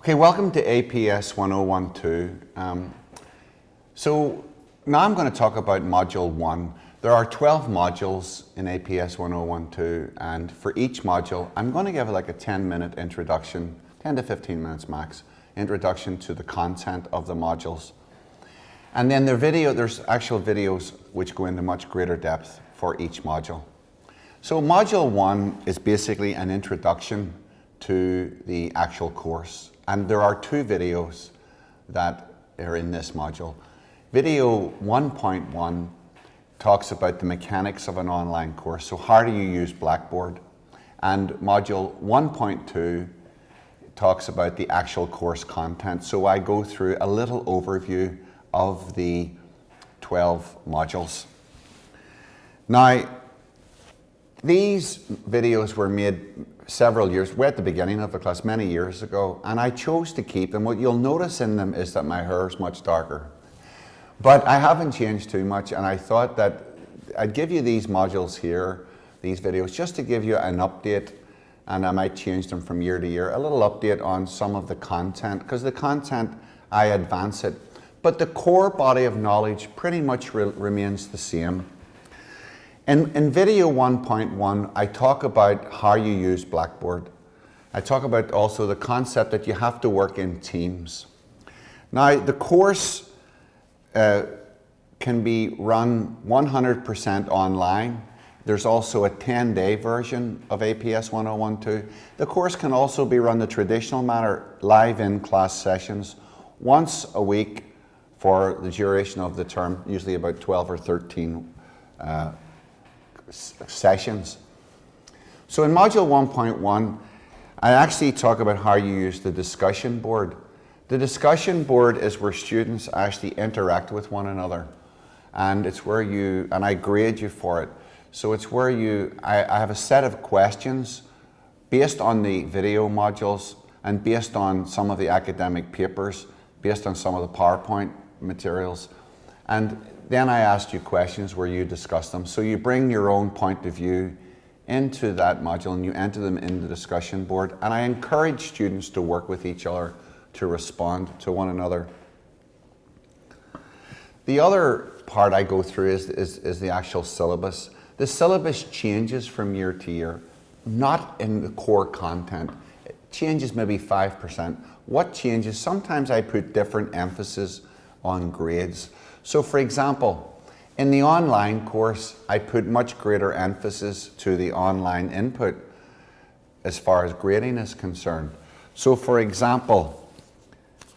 Okay, welcome to APS1012. So now I'm going to talk about Module 1. There are 12 modules in APS1012, and for each module I'm going to give like a 10-minute introduction, 10 to 15 minutes max, introduction to the content of the modules. And then there's actual videos which go into much greater depth for each module. So Module 1 is basically an introduction to the actual course. And there are two videos that are in this module. Video 1.1 talks about the mechanics of an online course. So how do you use Blackboard? And Module 1.2 talks about the actual course content. So I go through a little overview of the 12 modules. Now, these videos were made several years, way at the beginning of the class, many years ago, and I chose to keep them. What you'll notice in them is that my hair is much darker. But I haven't changed too much, and I thought that I'd give you these modules here, these videos, just to give you an update, and I might change them from year to year, a little update on some of the content, because the content, I advance it, but the core body of knowledge pretty much remains the same. In video 1.1, I talk about how you use Blackboard. I talk about also the concept that you have to work in teams. Now, the course can be run 100% online. There's also a 10-day version of APS 1012. The course can also be run the traditional manner, live in-class sessions, once a week for the duration of the term, usually about 12 or 13 sessions. So in Module 1.1, I actually talk about how you use the discussion board. The discussion board is where students actually interact with one another, and it's where and I grade you for it. So it's where I have a set of questions based on the video modules and based on some of the academic papers, based on some of the PowerPoint materials. And then I asked you questions where you discuss them. So you bring your own point of view into that module and you enter them in the discussion board. And I encourage students to work with each other to respond to one another. The other part I go through is the actual syllabus. The syllabus changes from year to year, not in the core content. It changes maybe 5%. What changes? Sometimes I put different emphasis on grades. So for example, in the online course, I put much greater emphasis to the online input as far as grading is concerned. So for example,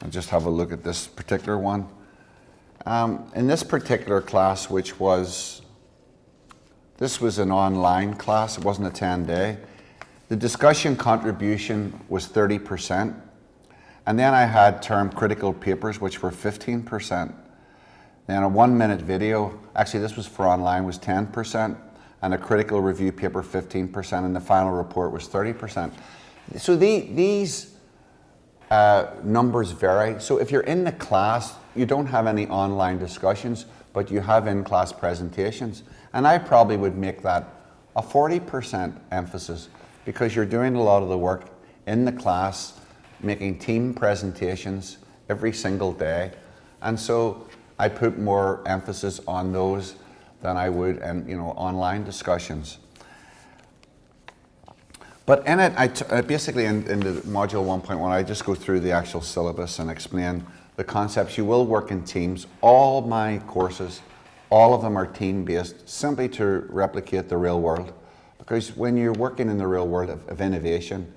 I'll just have a look at this particular one. In this particular class, this was an online class, it wasn't a 10-day. The discussion contribution was 30%. And then I had term critical papers, which were 15%. Then a 1-minute video, actually this was for online, was 10%, and a critical review paper 15%, and the final report was 30%. So these numbers vary. So if you're in the class, you don't have any online discussions, but you have in-class presentations. And I probably would make that a 40% emphasis, because you're doing a lot of the work in the class, making team presentations every single day. And so I put more emphasis on those than I would in online discussions. But in it, basically in the module 1.1, I just go through the actual syllabus and explain the concepts. You will work in teams. All my courses, all of them are team-based, simply to replicate the real world. Because when you're working in the real world of innovation,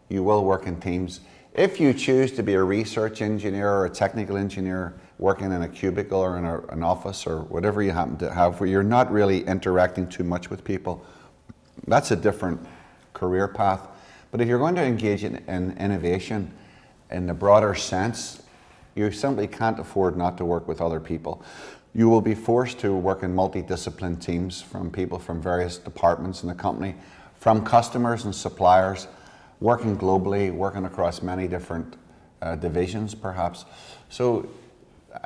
you will work in teams. If you choose to be a research engineer or a technical engineer working in a cubicle or in an office or whatever you happen to have, where you're not really interacting too much with people, that's a different career path. But if you're going to engage in innovation in the broader sense, you simply can't afford not to work with other people. You will be forced to work in multidiscipline teams from people from various departments in the company, from customers and suppliers, working globally, working across many different divisions perhaps. So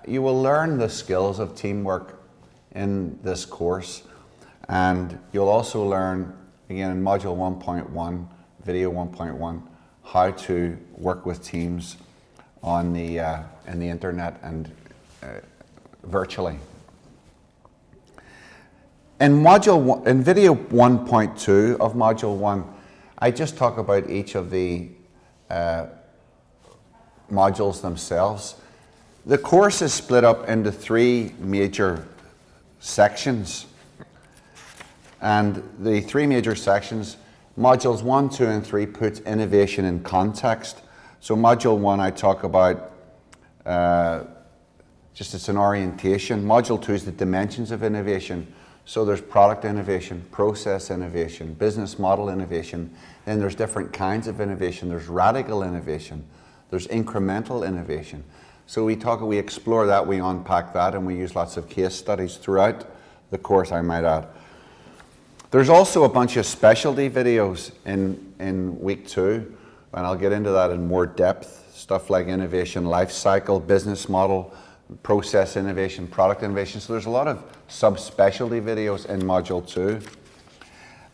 you will learn the skills of teamwork in this course, and you'll also learn, again in Module 1.1, Video 1.1, how to work with teams on the in the internet and virtually. In video 1.2 of module 1, I just talk about each of the modules themselves. The course is split up into 3 major sections. And the 3 major sections, modules 1, 2, and 3 puts innovation in context. So module 1 I talk about just it's an orientation. Module 2 is the dimensions of innovation. So there's product innovation, process innovation, business model innovation. Then there's different kinds of innovation. There's radical innovation. There's incremental innovation. So we explore that, we unpack that, and we use lots of case studies throughout the course, I might add. There's also a bunch of specialty videos in week 2, and I'll get into that in more depth. Stuff like innovation, life cycle, business model, process innovation, product innovation. So there's a lot of subspecialty videos in module 2.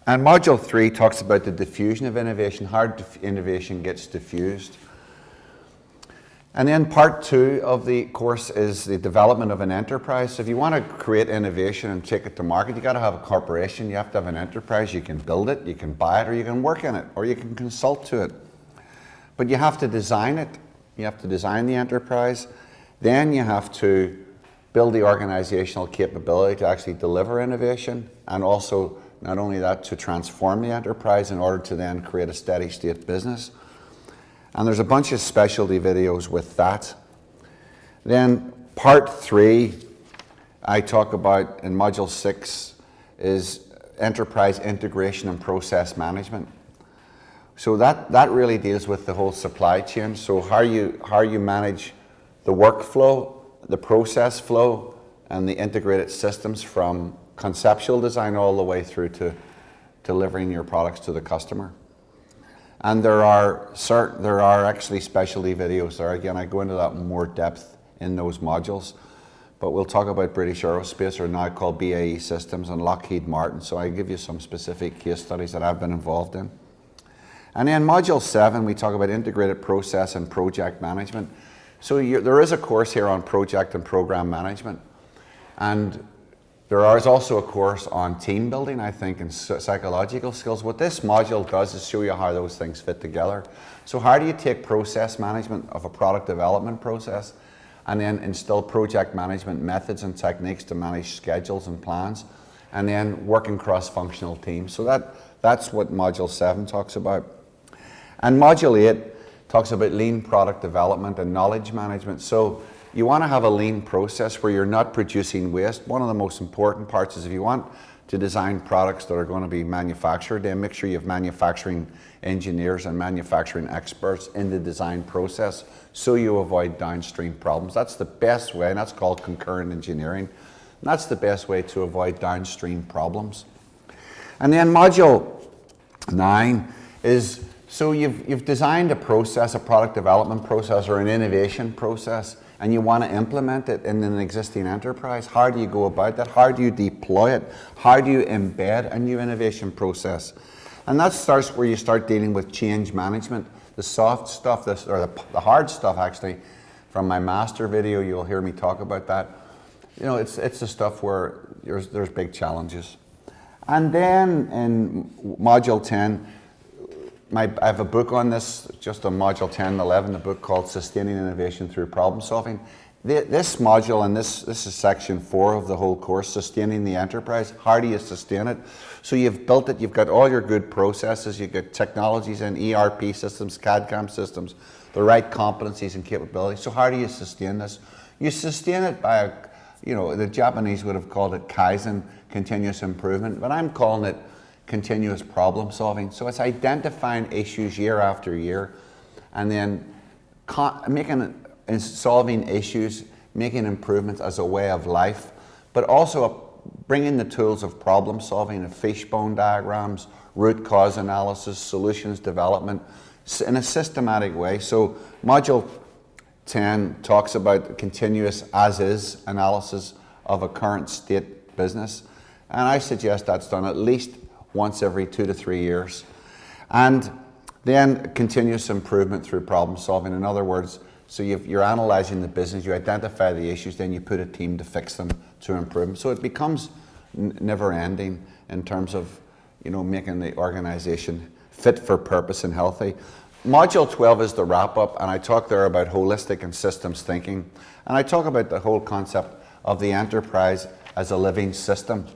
And module 3 talks about the diffusion of innovation, how innovation gets diffused. And then part 2 of the course is the development of an enterprise. So if you want to create innovation and take it to market, you got to have a corporation, you have to have an enterprise. You can build it, you can buy it, or you can work in it, or you can consult to it. But you have to design it. You have to design the enterprise. Then you have to build the organizational capability to actually deliver innovation, and also, not only that, to transform the enterprise in order to then create a steady state business. And there's a bunch of specialty videos with that. Then part 3, I talk about in module 6 is enterprise integration and process management. So that really deals with the whole supply chain. So how you manage the workflow, the process flow, and the integrated systems from conceptual design all the way through to delivering your products to the customer. And there are actually specialty videos there. Again, I go into that in more depth in those modules. But we'll talk about British Aerospace, or now called BAE Systems, and Lockheed Martin. So I give you some specific case studies that I've been involved in. And then module 7, we talk about integrated process and project management. So there is a course here on project and program management. And there is also a course on team building, I think, and psychological skills. What this module does is show you how those things fit together. So how do you take process management of a product development process and then instill project management methods and techniques to manage schedules and plans, and then working cross-functional teams. So that's what module 7 talks about. And module 8 talks about lean product development and knowledge management. So you want to have a lean process where you're not producing waste. One of the most important parts is if you want to design products that are going to be manufactured, then make sure you have manufacturing engineers and manufacturing experts in the design process so you avoid downstream problems. That's the best way, and that's called concurrent engineering. And that's the best way to avoid downstream problems. And then module 9 is, so you've designed a process, a product development process or an innovation process, and you want to implement it in an existing enterprise. How do you go about that? How do you deploy it? How do you embed a new innovation process? And that starts where you start dealing with change management, the soft stuff, or the hard stuff actually. From my master video, you'll hear me talk about that. You know, it's the stuff where there's big challenges. And then in module 10, I have a book on this, just on module 10 and 11, a book called Sustaining Innovation Through Problem Solving. This module, and this is section 4 of the whole course, Sustaining the Enterprise. How do you sustain it? So you've built it, you've got all your good processes, you've got technologies and ERP systems, CAD/CAM systems, the right competencies and capabilities. So how do you sustain this? You sustain it by, the Japanese would have called it Kaizen, continuous improvement, but I'm calling it continuous problem solving. So it's identifying issues year after year, and then solving issues, making improvements as a way of life, but also bringing the tools of problem solving, of fishbone diagrams, root cause analysis, solutions development in a systematic way. So module 10 talks about continuous as-is analysis of a current state business, and I suggest that's done at least once every 2 to 3 years. And then continuous improvement through problem solving. In other words, So you're analysing the business, you identify the issues, then you put a team to fix them, to improve them. So it becomes never ending in terms of, making the organisation fit for purpose and healthy. Module 12 is the wrap up, and I talk there about holistic and systems thinking. And I talk about the whole concept of the enterprise as a living system.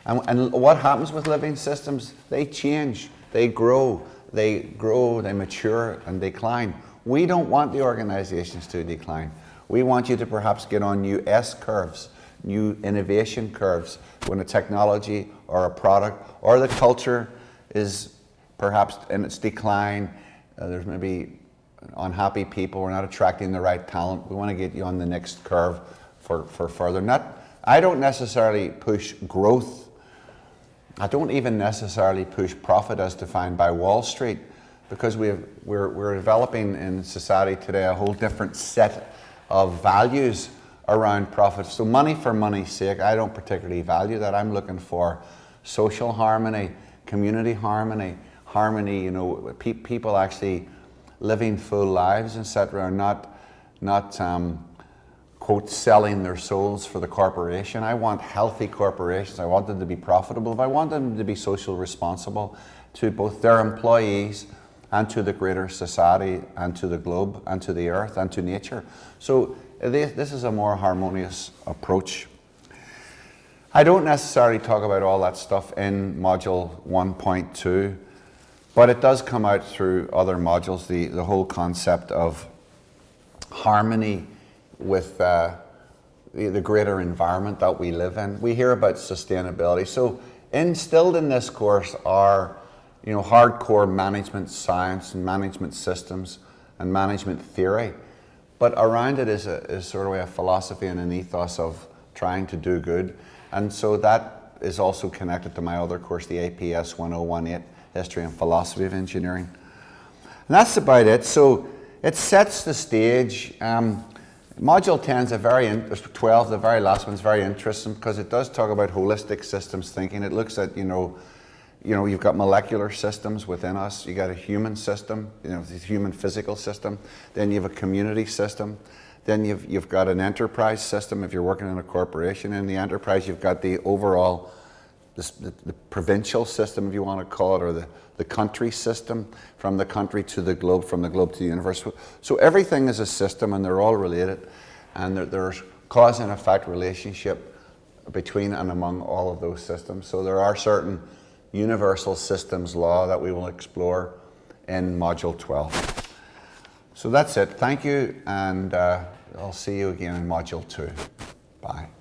And what happens with living systems? They change, they grow, they mature and decline. We don't want the organizations to decline. We want you to perhaps get on new S curves, new innovation curves, when a technology or a product or the culture is perhaps in its decline. There's maybe unhappy people, we're not attracting the right talent. We want to get you on the next curve for further. I don't necessarily push growth. I don't even necessarily push profit as defined by Wall Street, because we're developing in society today a whole different set of values around profit. So money for money's sake, I don't particularly value that. I'm looking for social harmony, community harmony, people actually living full lives, etc., are not quote, selling their souls for the corporation. I want healthy corporations. I want them to be profitable, but I want them to be socially responsible to both their employees and to the greater society and to the globe and to the earth and to nature. So this is a more harmonious approach. I don't necessarily talk about all that stuff in Module 1.2, but it does come out through other modules, the whole concept of harmony with the greater environment that we live in. We hear about sustainability. So instilled in this course are hardcore management science and management systems and management theory. But around it is sort of a philosophy and an ethos of trying to do good. And so that is also connected to my other course, the APS 1018, History and Philosophy of Engineering. And that's about it. So it sets the stage. Module 10 is 12, the very last one, is very interesting because it does talk about holistic systems thinking. It looks at, you've got molecular systems within us. You got a human system, the human physical system. Then you have a community system. Then you've got an enterprise system if you're working in a corporation. In the enterprise, you've got the overall, the provincial system, if you want to call it, or the country system, from the country to the globe, from the globe to the universe. So everything is a system, and they're all related, and there's cause and effect relationship between and among all of those systems. So there are certain universal systems law that we will explore in Module 12. So that's it. Thank you, and I'll see you again in Module 2. Bye.